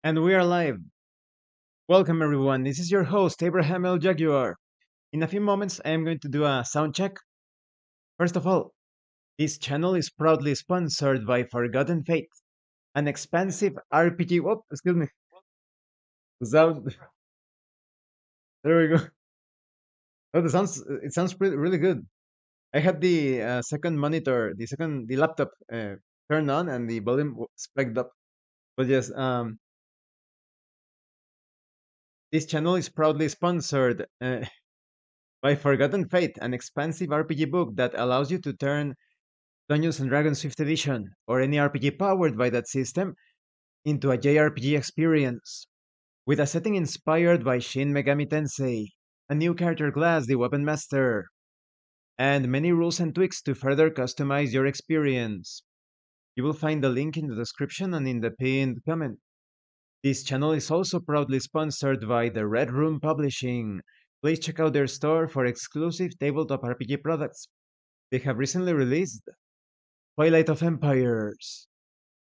And we are live. Welcome, everyone. This is your host, Abraham L. Jaguar. In a few moments, I am going to do a sound check. First of all, this channel is proudly sponsored by Forgotten Fate, an expansive RPG. Whoop, excuse me. Sound. There we go. Oh, it sounds really good. I had the second monitor, the laptop turned on, and the volume spiked up. But yes, this channel is proudly sponsored by Forgotten Fate, an expansive RPG book that allows you to turn Dungeons and Dragons 5th Edition, or any RPG powered by that system, into a JRPG experience, with a setting inspired by Shin Megami Tensei, a new character class, the Weapon Master, and many rules and tweaks to further customize your experience. You will find the link in the description and in the pinned comment. This channel is also proudly sponsored by the Red Room Publishing. Please check out their store for exclusive tabletop RPG products. They have recently released Twilight of Empires,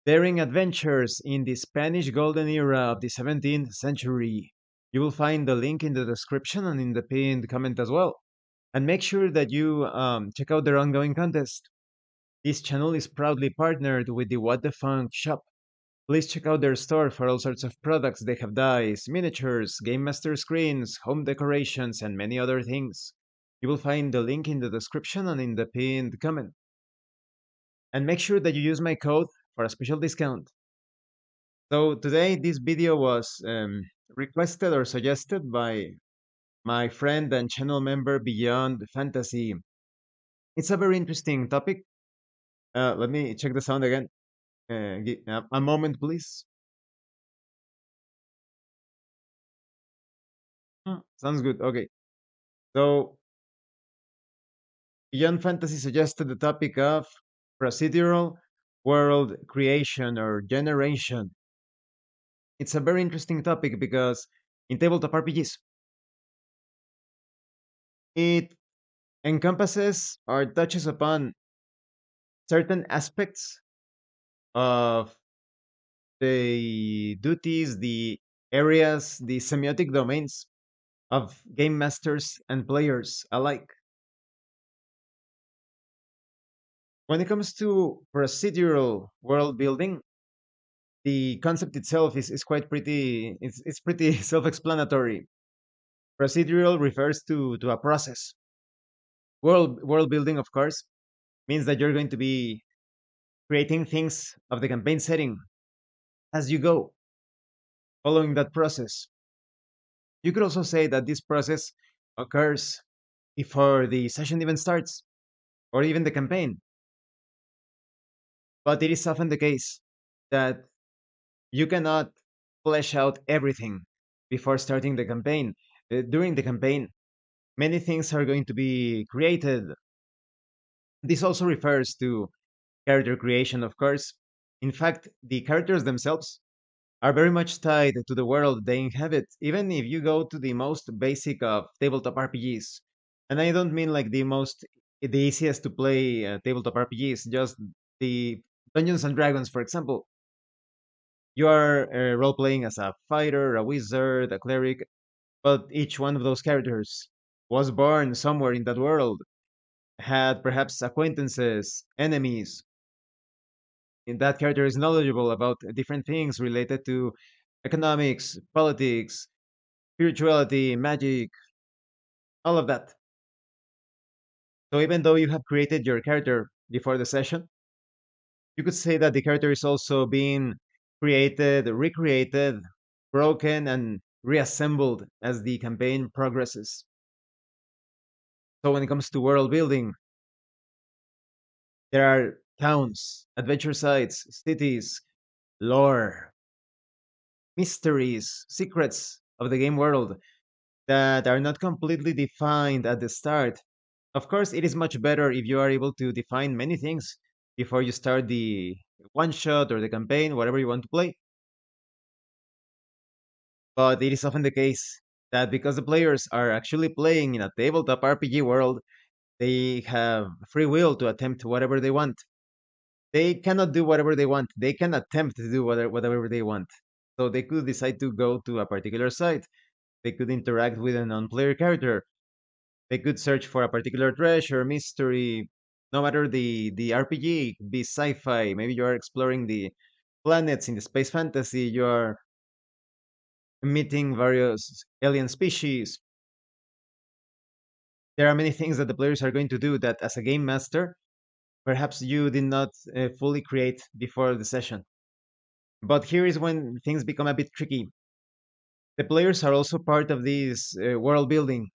daring adventures in the Spanish Golden Era of the 17th century. You will find the link in the description and in the pinned comment as well. And make sure that you check out their ongoing contest. This channel is proudly partnered with the What the Funk shop. Please check out their store for all sorts of products. They have dice, miniatures, Game Master screens, home decorations, and many other things. You will find the link in the description and in the pinned comment. And make sure that you use my code for a special discount. So today this video was requested or suggested by my friend and channel member Beyond Fantasy. It's a very interesting topic. Let me check the sound again. A moment, please. Sounds good. Okay. So Beyond Fantasy suggested the topic of procedural world creation or generation. It's a very interesting topic because in tabletop RPGs, it encompasses or touches upon certain aspects of the duties, the areas, the semiotic domains of game masters and players alike. When it comes to procedural world building, the concept itself is quite pretty it's pretty self-explanatory. Procedural refers to a process. World building, of course, means that you're going to be creating things of the campaign setting as you go, following that process. You could also say that this process occurs before the session even starts, or even the campaign. But it is often the case that you cannot flesh out everything before starting the campaign. During the campaign, many things are going to be created. This also refers to character creation, of course. In fact, the characters themselves are very much tied to the world they inhabit, even if you go to the most basic of tabletop RPGs. And I don't mean like the easiest to play tabletop RPGs, just the Dungeons and Dragons, for example. You are role playing as a fighter, a wizard, a cleric, but each one of those characters was born somewhere in that world, had perhaps acquaintances, enemies, and that character is knowledgeable about different things related to economics, politics, spirituality, magic, all of that. So even though you have created your character before the session, you could say that the character is also being created, recreated, broken, and reassembled as the campaign progresses. So when it comes to world building, there are towns, adventure sites, cities, lore, mysteries, secrets of the game world that are not completely defined at the start. Of course, it is much better if you are able to define many things before you start the one shot or the campaign, whatever you want to play. But it is often the case that because the players are actually playing in a tabletop RPG world, they have free will to attempt whatever they want. They cannot do whatever they want. They can attempt to do whatever they want. So they could decide to go to a particular site. They could interact with a non-player character. They could search for a particular treasure, mystery. No matter the RPG, it could be sci-fi. Maybe you are exploring the planets in the space fantasy. You are meeting various alien species. There are many things that the players are going to do that, as a game master, perhaps you did not fully create before the session. But here is when things become a bit tricky. The players are also part of this world building.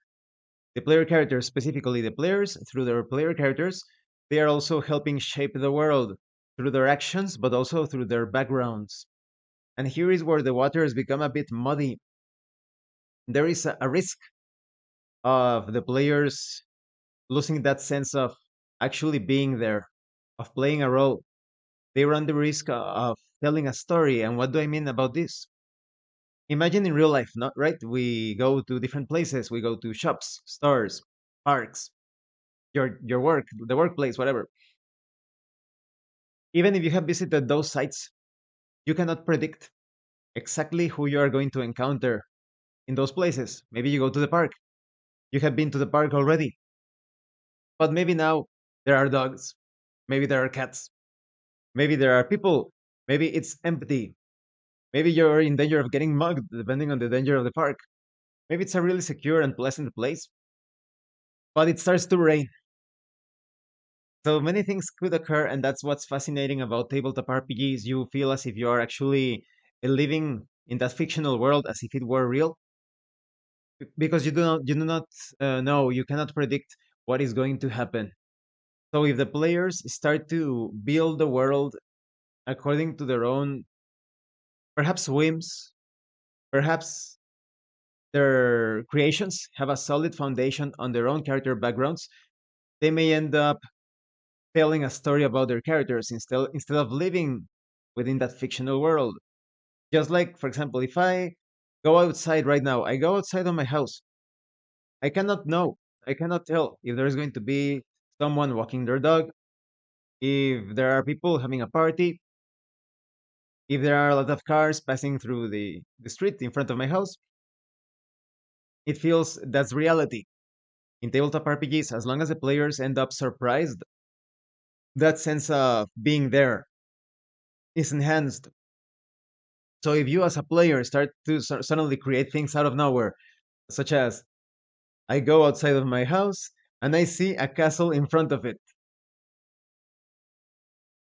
The player characters, specifically the players, through their player characters, they are also helping shape the world through their actions, but also through their backgrounds. And here is where the waters become a bit muddy. There is a risk of the players losing that sense of actually being there, of playing a role. They run the risk of telling a story. And what do I mean about this? Imagine in real life, not right? We go to different places. We go to shops, stores, parks, your work, the workplace, whatever. Even if you have visited those sites, you cannot predict exactly who you are going to encounter in those places. Maybe you go to the park. You have been to the park already, but maybe now there are dogs. Maybe there are cats. Maybe there are people. Maybe it's empty. Maybe you're in danger of getting mugged, depending on the danger of the park. Maybe it's a really secure and pleasant place, but it starts to rain. So many things could occur, and that's what's fascinating about tabletop RPGs. You feel as if you are actually living in that fictional world as if it were real, because you do not know, you cannot predict what is going to happen. So if the players start to build the world according to their own, perhaps whims, perhaps their creations have a solid foundation on their own character backgrounds, they may end up telling a story about their characters instead of living within that fictional world. Just like, for example, if I go outside right now, I go outside of my house, I cannot know, I cannot tell if there's going to be someone walking their dog, if there are people having a party, if there are a lot of cars passing through the street in front of my house. It feels that's reality. In tabletop RPGs, as long as the players end up surprised, that sense of being there is enhanced. So if you as a player start to suddenly create things out of nowhere, such as I go outside of my house and I see a castle in front of it,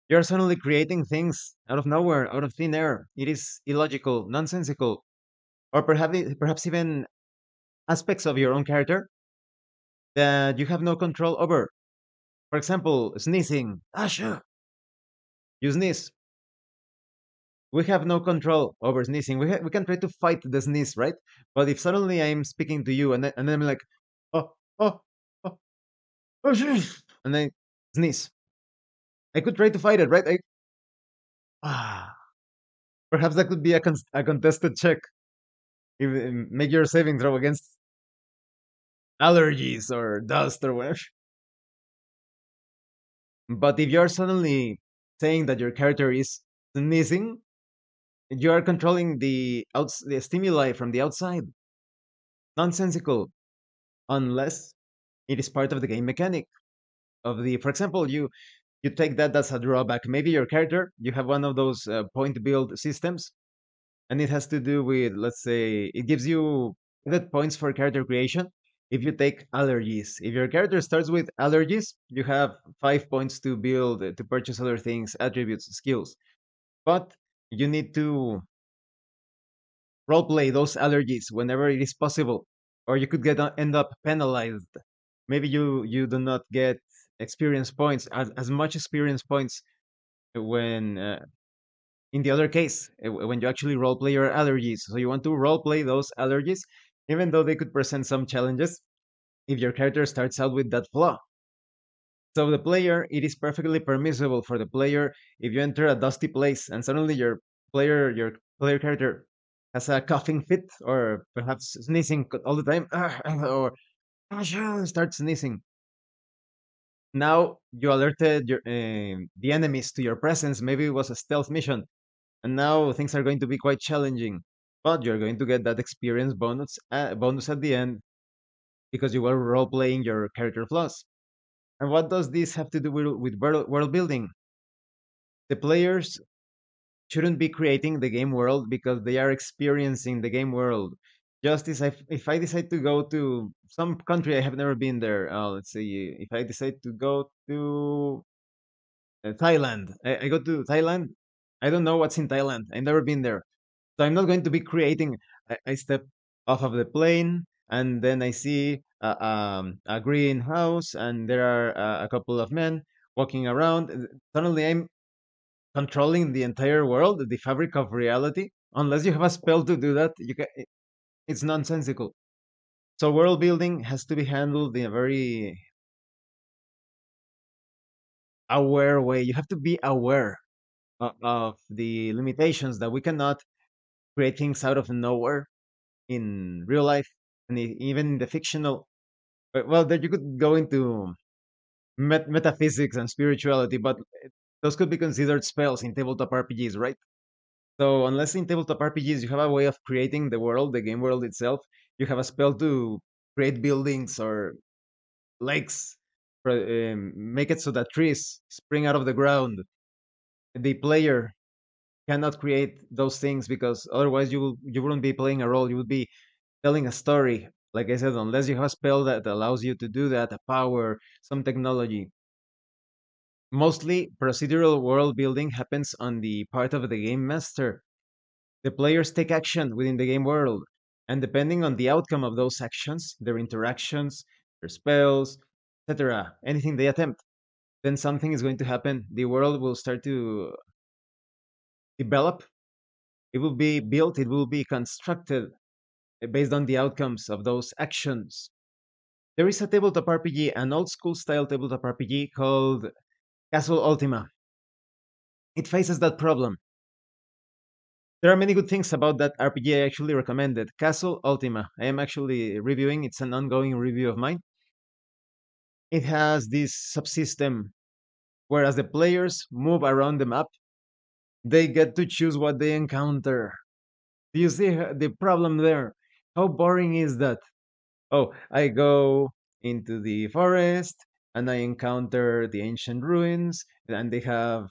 you're suddenly creating things out of nowhere, out of thin air. It is illogical, nonsensical, or perhaps even aspects of your own character that you have no control over. For example, sneezing. Ah, sure. You sneeze. We have no control over sneezing. We can try to fight the sneeze, right? But if suddenly I'm speaking to you and I'm like, oh, oh, oh, oh, sheesh, and I sneeze, I could try to fight it, right? Ah, perhaps that could be a contested check. Make your saving throw against allergies or dust or whatever. But if you're suddenly saying that your character is sneezing, you are controlling the stimuli from the outside. Nonsensical, unless it is part of the game mechanic of the. For example, you take that as a drawback. Maybe your character, you have one of those point build systems, and it has to do with, let's say, it gives you good points for character creation if you take allergies. If your character starts with allergies, you have 5 points to build, to purchase other things, attributes, skills. But you need to roleplay those allergies whenever it is possible, or you could end up penalized. Maybe you do not get experience points, as much experience points when in the other case, when you actually roleplay your allergies. So you want to roleplay those allergies, even though they could present some challenges if your character starts out with that flaw. So the player, it is perfectly permissible for the player if you enter a dusty place and suddenly your player character has a coughing fit or perhaps sneezing all the time, or starts sneezing. Now you alerted the enemies to your presence. Maybe it was a stealth mission, and now things are going to be quite challenging. But you're going to get that experience bonus at the end because you were role playing your character flaws. And what does this have to do with world building? The players shouldn't be creating the game world because they are experiencing the game world. Just as if I decide to go to some country I have never been there, let's see, if I decide to go to Thailand, I go to Thailand. I don't know what's in Thailand. I've never been there, so I'm not going to be creating. I step off of the plane, and then I see a greenhouse, and there are a couple of men walking around. Suddenly, I'm controlling the entire world, the fabric of reality. Unless you have a spell to do that, it's nonsensical. So world building has to be handled in a very aware way. You have to be aware of the limitations that we cannot create things out of nowhere in real life and even in the fictional. Well, that you could go into metaphysics and spirituality, but those could be considered spells in tabletop RPGs, right? So unless in tabletop RPGs you have a way of creating the world, the game world itself, you have a spell to create buildings or lakes, make it so that trees spring out of the ground. The player cannot create those things because otherwise you wouldn't be playing a role. You would be telling a story. Like I said, unless you have a spell that allows you to do that, a power, some technology. Mostly procedural world building happens on the part of the game master. The players take action within the game world, and depending on the outcome of those actions, their interactions, their spells, etc., anything they attempt, then something is going to happen. The world will start to develop, it will be built, it will be constructed based on the outcomes of those actions. There is a tabletop RPG, an old school style tabletop RPG called Castle Ultima. It faces that problem. There are many good things about that RPG. I actually recommend it. Castle Ultima. I am actually reviewing. It's an ongoing review of mine. It has this subsystem where as the players move around the map, they get to choose what they encounter. Do you see the problem there? How boring is that? Oh, I go into the forest and I encounter the ancient ruins, and they have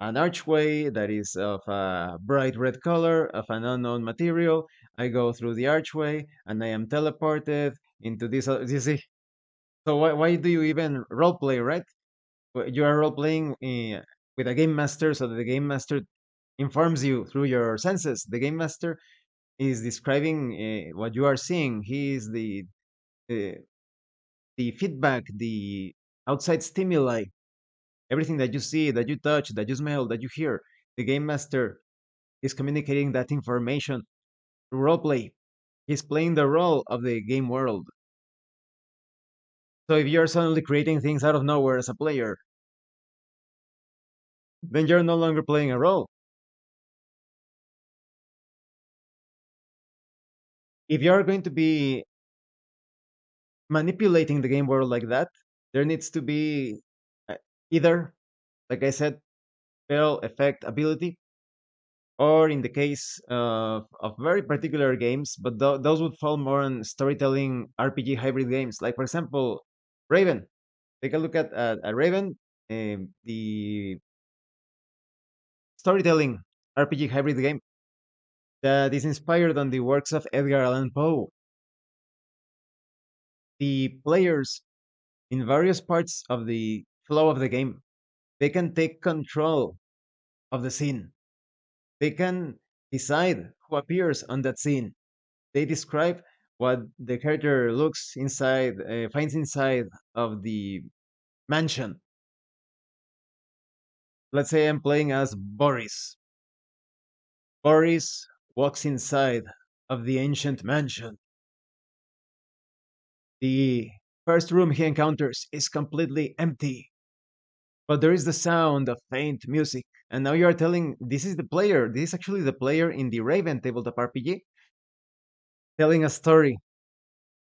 an archway that is of a bright red color, of an unknown material. I go through the archway and I am teleported into this. You see, so why do you even role play, right? You are role playing with a game master, so that the game master informs you through your senses. The game master is describing what you are seeing. He is uh, the feedback, the outside stimuli, everything that you see, that you touch, that you smell, that you hear. The game master is communicating that information through roleplay. He's playing the role of the game world. So if you're suddenly creating things out of nowhere as a player, then you're no longer playing a role. If you're going to be manipulating the game world like that, there needs to be uh, either, like I said, spell effect ability, or in the case of very particular games, but those would fall more on storytelling RPG hybrid games. Like, for example, Raven. Take a look at Raven, the storytelling RPG hybrid game that is inspired on the works of Edgar Allan Poe. The players in various parts of the flow of the game, they can take control of the scene. They can decide who appears on that scene. They describe what the character looks inside, finds inside of the mansion. Let's say I'm playing as Boris. Boris walks inside of the ancient mansion. The first room he encounters is completely empty, but there is the sound of faint music. And now you are telling this is the player. This is actually the player in the Raven tabletop RPG telling a story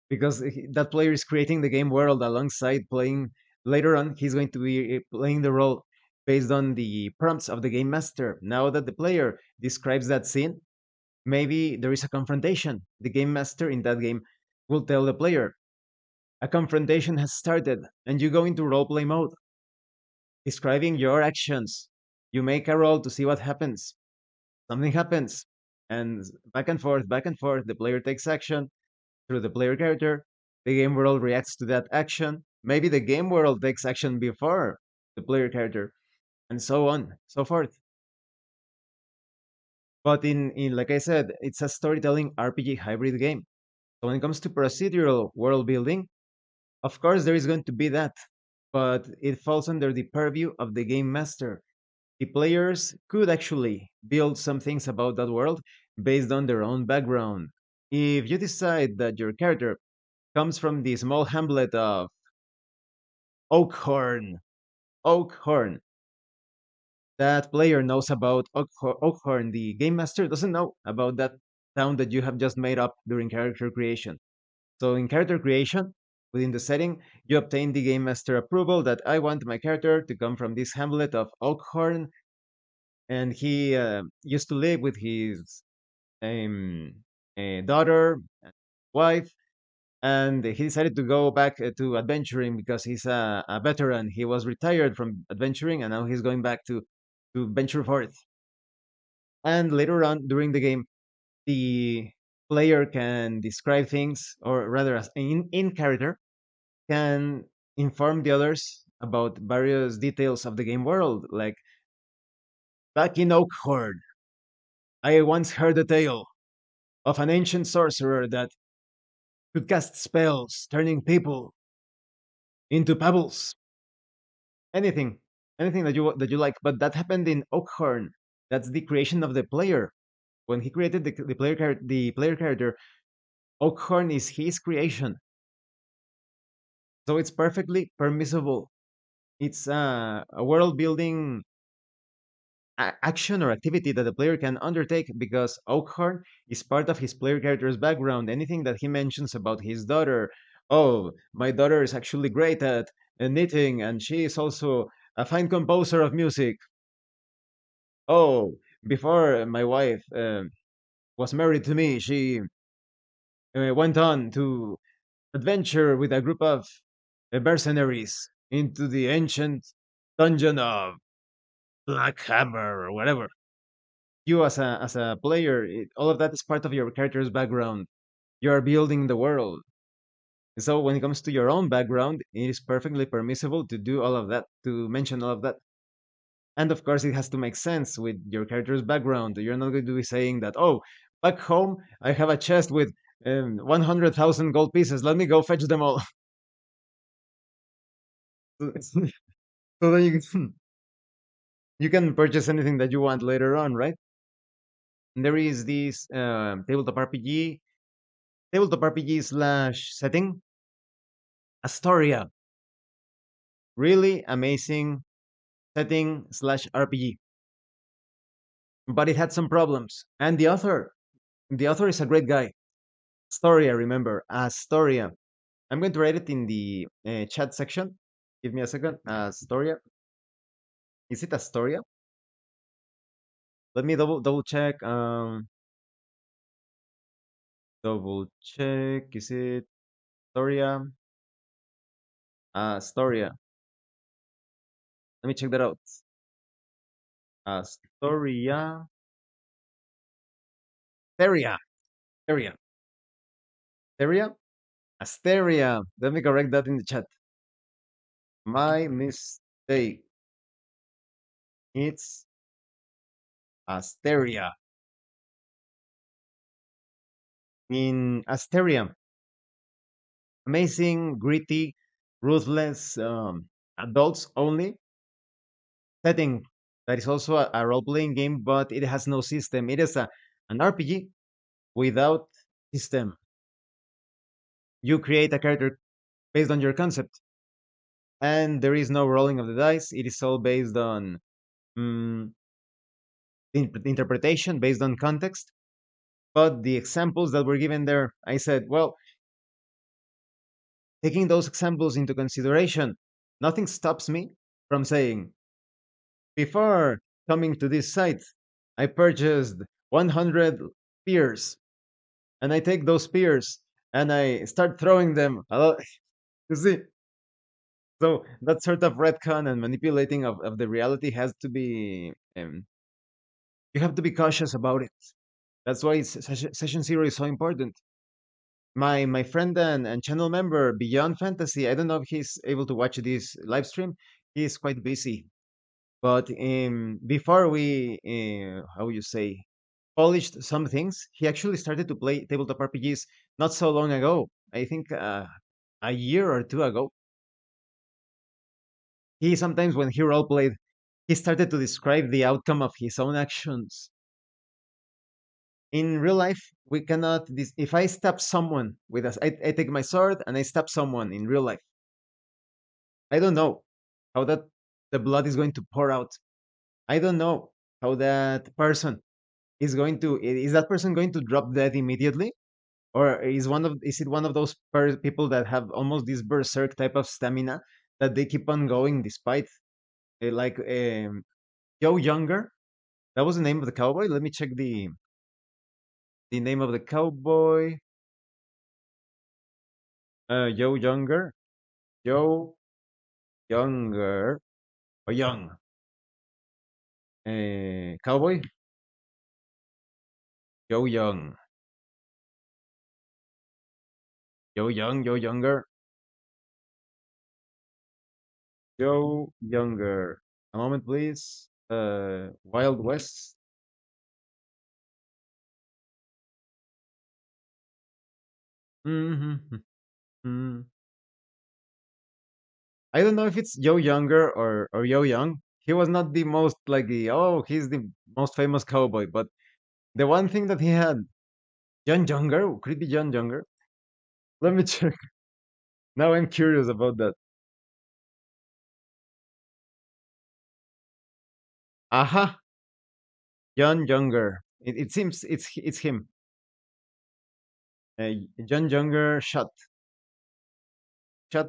because that player is creating the game world alongside playing. Later on, he's going to be playing the role. based on the prompts of the game master. Now that the player describes that scene, maybe there is a confrontation. The game master in that game will tell the player, a confrontation has started, and you go into roleplay mode, describing your actions. You make a roll to see what happens. Something happens, and back and forth, the player takes action through the player character. The game world reacts to that action. Maybe the game world takes action before the player character, and so on, so forth. But in like I said, it's a storytelling RPG hybrid game. So when it comes to procedural world building, of course there is going to be that, but it falls under the purview of the game master. The players could actually build some things about that world based on their own background. If you decide that your character comes from the small hamlet of Oakhorn, Oakhorn, that player knows about Oakhorn. The game master doesn't know about that town that you have just made up during character creation. So in character creation, within the setting, you obtain the game master approval that I want my character to come from this hamlet of Oakhorn, and he used to live with his um, daughter, wife, and he decided to go back to adventuring because he's a veteran. He was retired from adventuring, and now he's going back to venture forth. And later on during the game, the player can describe things, or rather, as in character, can inform the others about various details of the game world. Like, back in Oakhorn, I once heard a tale of an ancient sorcerer that could cast spells, turning people into pebbles. Anything, anything that you like. But that happened in Oakhorn. That's the creation of the player. When he created the player character, Oakhorn is his creation, so it's perfectly permissible. It's a world building action or activity that the player can undertake because Oakhorn is part of his player character's background. Anything that he mentions about his daughter, oh, my daughter is actually great at knitting, and she is also a fine composer of music. Oh, before my wife was married to me, she went on to adventure with a group of mercenaries into the ancient dungeon of Black Hammer or whatever. You as a player, all of that is part of your character's background. You are building the world. So when it comes to your own background, it is perfectly permissible to do all of that, to mention all of that. And of course, it has to make sense with your character's background. You're not going to be saying that, oh, back home, I have a chest with 100,000 gold pieces. Let me go fetch them all. So then you can purchase anything that you want later on, right? And there is this tabletop RPG slash setting, Astoria. Really amazing setting slash RPG. But it had some problems. And the author is a great guy. Astoria, remember, Astoria. I'm going to write it in the chat section. Give me a second. Astoria. Is it Astoria? Let me double check. Double check. Is it Astoria? Astoria. Let me check that out. Astoria. Asteria. Asteria. Asteria. Asteria. Let me correct that in the chat. My mistake. It's Asteria. In Asteria, amazing, gritty, ruthless, adults only setting that is also a role playing game, but it has no system. It is an RPG without system. You create a character based on your concept, and there is no rolling of the dice. It is all based on mm, interpretation, based on context. But the examples that were given there, I said, well, taking those examples into consideration, nothing stops me from saying Before coming to this site, I purchased 100 spears, and I take those spears and I start throwing them. You see, so that sort of retcon and manipulating of the reality has to be. You have to be cautious about it. That's why session zero is so important. My friend and channel member Beyond Fantasy, I don't know if he's able to watch this live stream. He's quite busy. But before we, how you say, polished some things, he actually started to play tabletop RPGs not so long ago. I think a year or two ago. He sometimes, when he role played, he started to describe the outcome of his own actions. In real life, we cannot. If I stab someone with us, I take my sword and I stab someone in real life. I don't know how that the blood is going to pour out. I don't know how that person is going to. Is that person going to drop dead immediately, or is it one of those people that have almost this berserk type of stamina that they keep on going despite, like Joe Younger? That was the name of the cowboy. Let me check the name of the cowboy. Joe Younger. Joe Younger or Young. Cowboy. Joe Young. Joe Young. Joe Younger. Joe Younger. A moment, please. Wild West. Mm-hmm. I don't know if it's Joe Younger or Joe Young. He was not the most like he's the most famous cowboy, but the one thing that he had, John Younger, could it be John Younger? Let me check. Now I'm curious about that. Aha, John Younger. It seems it's him. John Younger shot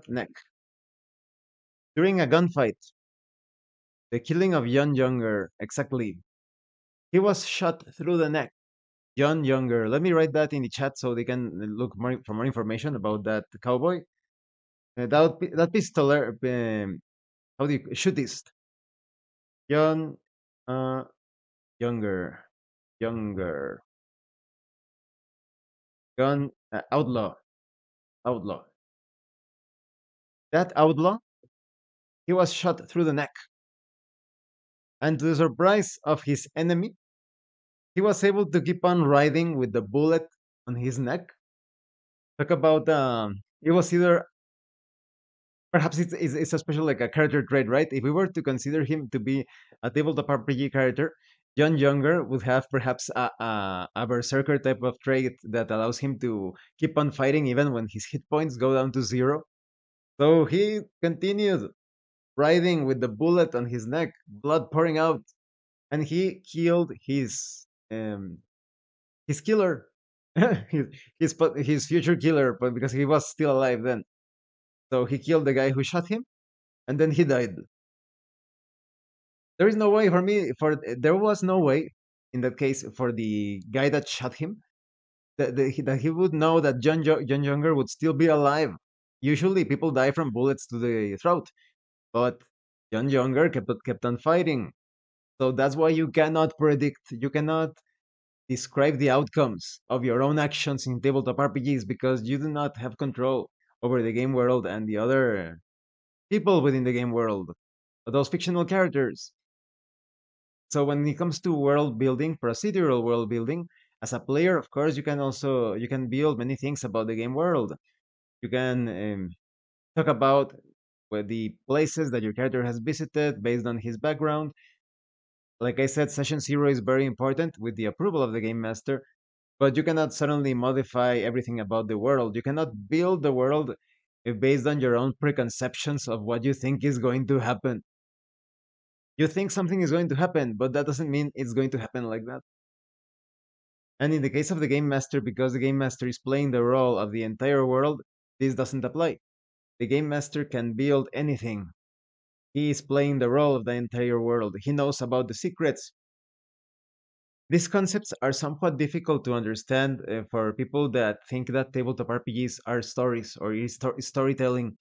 neck during a gunfight. The killing of John Younger. Exactly. He was shot through the neck. John Younger. Let me write that in the chat so they can look more for more information about that cowboy. That pistoler, how do you shootist? John, uh, Younger, Younger, gun outlaw. That outlaw, he was shot through the neck, and to the surprise of his enemy, he was able to keep on riding with the bullet on his neck. Talk about it was either perhaps it's a special like a character trait, right? If we were to consider him to be a tabletop RPG character, John Younger would have perhaps a berserker type of trait that allows him to keep on fighting even when his hit points go down to zero. So he continued riding with the bullet on his neck, blood pouring out, and he killed his killer, his his future killer, but because he was still alive then. So he killed the guy who shot him, and then he died. There is no way for me for there was no way in that case for the guy that shot him that he would know that John Younger would still be alive. Usually people die from bullets to the throat, but John Younger kept on fighting. So that's why you cannot predict, you cannot describe the outcomes of your own actions in tabletop RPGs because you do not have control over the game world and the other people within the game world, those fictional characters. So when it comes to world building, procedural world building, as a player, of course, you can build many things about the game world. You can talk about the places that your character has visited based on his background. Like I said, session zero is very important with the approval of the game master, but you cannot suddenly modify everything about the world. You cannot build the world based on your own preconceptions of what you think is going to happen. You think something is going to happen, but that doesn't mean it's going to happen like that. And in the case of the game master, because the game master is playing the role of the entire world, this doesn't apply. The game master can build anything. He is playing the role of the entire world. He knows about the secrets. These concepts are somewhat difficult to understand for people that think that tabletop RPGs are stories or is storytelling.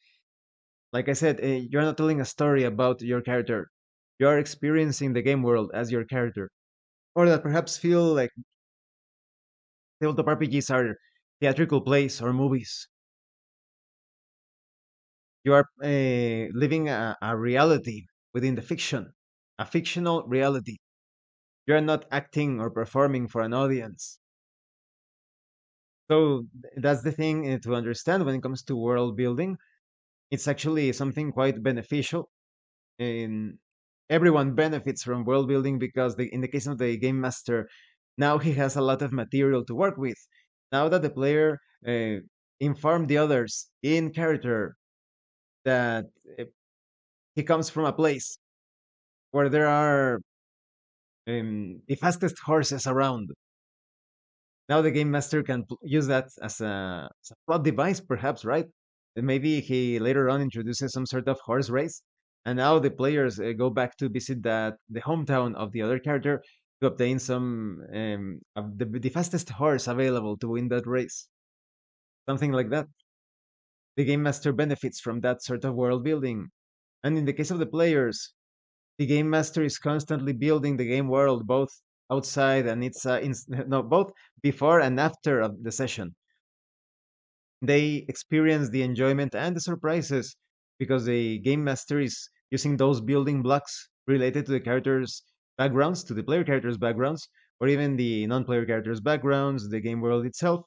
Like I said, you're not telling a story about your character. You are experiencing the game world as your character. Or that perhaps feel like tabletop RPGs are theatrical plays or movies. You are living a reality within the fiction, a fictional reality. You are not acting or performing for an audience. So that's the thing to understand when it comes to world building. It's actually something quite beneficial. And everyone benefits from world building because in the case of the game master, now he has a lot of material to work with. Now that the player informed the others in character that uh, he comes from a place where there are the fastest horses around. Now the game master can use that as a plot device, perhaps, right? And maybe he later on introduces some sort of horse race, and now the players go back to visit that the hometown of the other character to obtain some of the fastest horse available to win that race, something like that. The game master benefits from that sort of world building, and in the case of the players, the game master is constantly building the game world both outside and no, both before and after of the session. They experience the enjoyment and the surprises because the game master is using those building blocks related to the characters backgrounds, to the player characters backgrounds, or even the non-player characters backgrounds, the game world itself,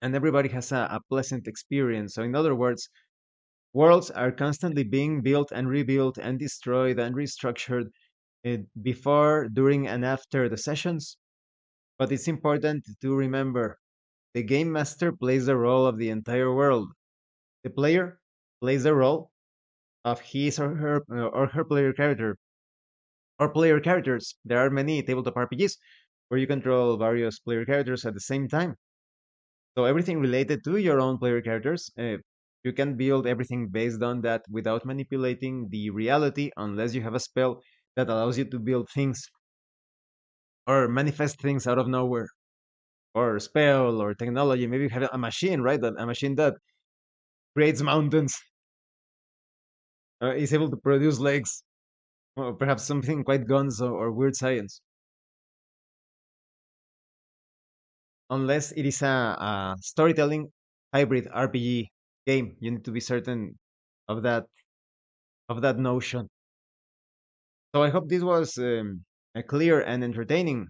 and everybody has a pleasant experience. So in other words, worlds are constantly being built and rebuilt and destroyed and restructured before, during, and after the sessions. But it's important to remember the game master plays the role of the entire world. The player plays the role of his or her player character or player characters. There are many tabletop RPGs where you control various player characters at the same time. So everything related to your own player characters, you can build everything based on that without manipulating the reality unless you have a spell that allows you to build things or manifest things out of nowhere, or spell or technology. Maybe you have a machine, right? A machine that creates mountains, is able to produce legs, or perhaps something quite guns or weird science. Unless it is a storytelling hybrid RPG game, you need to be certain of that notion. So I hope this was clear and entertaining.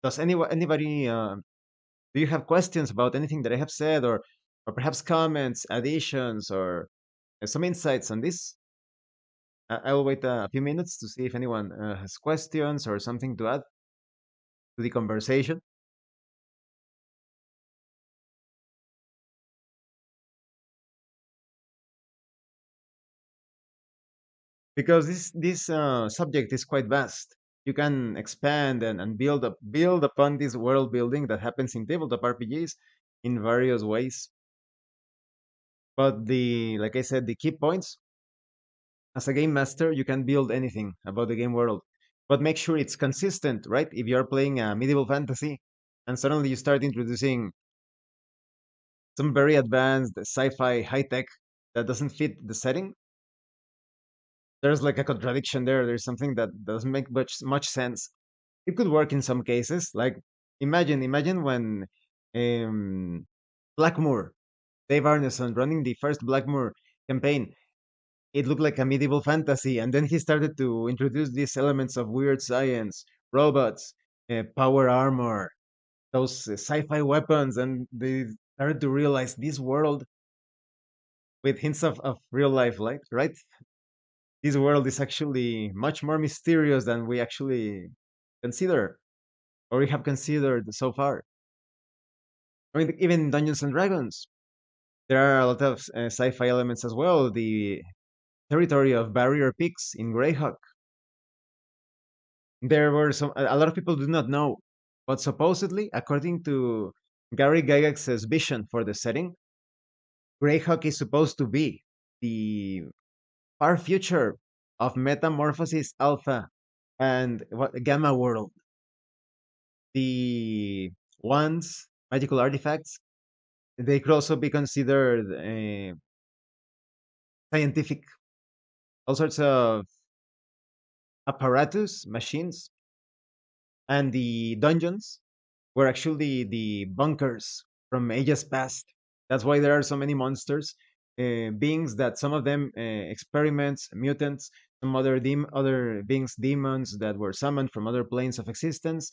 Does anybody do you have questions about anything that I have said, or perhaps comments, additions, or some insights on this? I'll wait a few minutes to see if anyone has questions or something to add to the conversation. Because this subject is quite vast. You can expand and build upon this world building that happens in tabletop RPGs in various ways. But the like I said, the key points as a game master, you can build anything about the game world, but make sure it's consistent, right? If you're playing a medieval fantasy and suddenly you start introducing some very advanced sci-fi high tech that doesn't fit the setting, there's like a contradiction there. There's something that doesn't make much sense. It could work in some cases. Like imagine when um, Blackmoor, Dave Arneson running the first Blackmoor campaign. It looked like a medieval fantasy, and then he started to introduce these elements of weird science, robots, power armor, those sci-fi weapons, and they started to realize this world with hints of real life, like right? This world is actually much more mysterious than we actually consider or we have considered so far. I mean, even in Dungeons and Dragons, there are a lot of sci-fi elements as well. The territory of Barrier Peaks in Greyhawk. There were a lot of people do not know, but supposedly, according to Gary Gygax's vision for the setting, Greyhawk is supposed to be. the far future of Metamorphosis Alpha and what Gamma World. The ones magical artifacts, they could also be considered scientific, all sorts of apparatus, machines, and the dungeons were actually the bunkers from ages past. That's why there are so many monsters, beings that some of them experiments, mutants, some other beings, demons that were summoned from other planes of existence.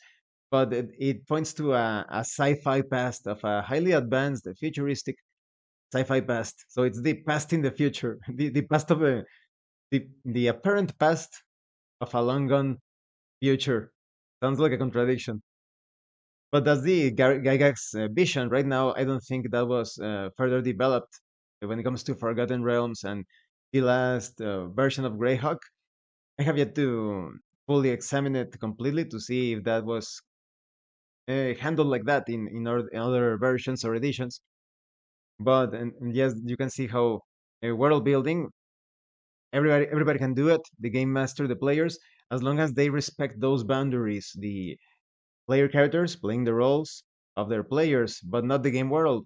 But it points to a sci-fi past of a highly advanced, futuristic sci-fi past. So it's the past in the future, the past of the apparent past of a long gone future. Sounds like a contradiction. But that's the Gygax vision. Right now, I don't think that was further developed when it comes to Forgotten Realms and the last version of Greyhawk. I have yet to fully examine it completely to see if that was handled like that in other versions or editions. But and yes, you can see how world building, everybody can do it. The game master, the players, as long as they respect those boundaries. The player characters playing the roles of their players, but not the game world,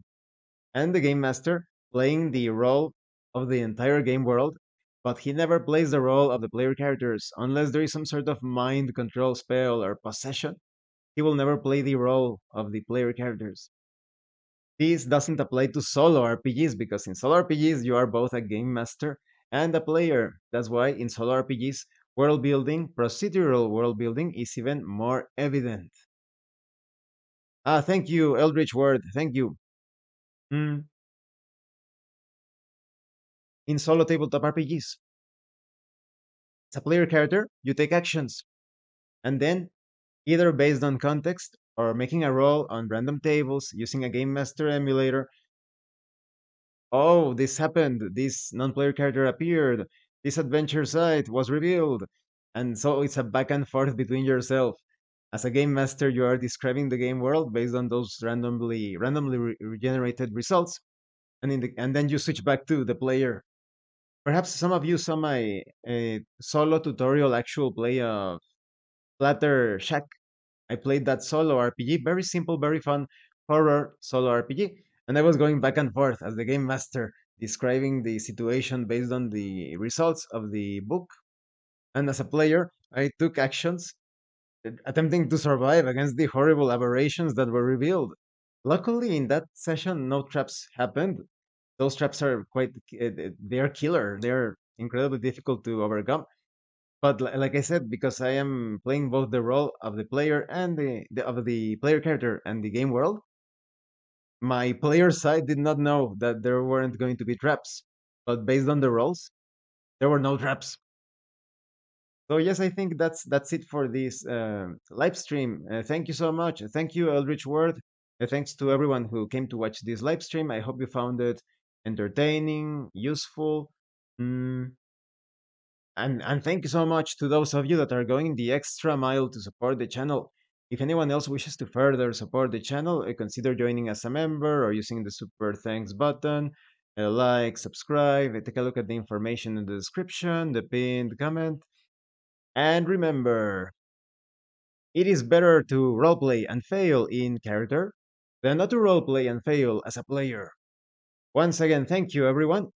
and the game master playing the role of the entire game world, but he never plays the role of the player characters unless there is some sort of mind control spell or possession. He will never play the role of the player characters. This doesn't apply to solo RPGs because in solo RPGs you are both a game master and a player. That's why in solo RPGs, world building, procedural world building is even more evident. Ah, thank you, Eldritch Word. Thank you. Mm, in solo tabletop RPGs, as a player character, you take actions, and then, either based on context or making a roll on random tables using a game master emulator, oh, this happened, this non player character appeared, this adventure site was revealed. And so it's a back and forth between yourself. As a game master, you are describing the game world based on those randomly regenerated results, and then you switch back to the player. Perhaps some of you saw my solo tutorial actual play of Flatter Shack. I played that solo RPG, very simple, very fun horror solo RPG, and I was going back and forth as the game master, describing the situation based on the results of the book. And as a player, I took actions attempting to survive against the horrible aberrations that were revealed. Luckily, in that session, no traps happened. Those traps are they are killer. They're incredibly difficult to overcome. But like I said, because I am playing both the role of the player and of the player character and the game world, my player side did not know that there weren't going to be traps. But based on the roles, there were no traps. So yes, I think that's it for this live stream. Thank you so much. Thank you, Eldritch Word. Thanks to everyone who came to watch this live stream. I hope you found it entertaining, useful. Mm, and thank you so much to those of you that are going the extra mile to support the channel. If anyone else wishes to further support the channel, consider joining as a member or using the super thanks button. Like, subscribe, take a look at the information in the description, the pinned comment. And remember, it is better to roleplay and fail in character than not to roleplay and fail as a player. Once again, thank you everyone.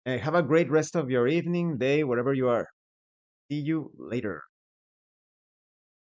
Have a great rest of your evening, day, wherever you are. See you later.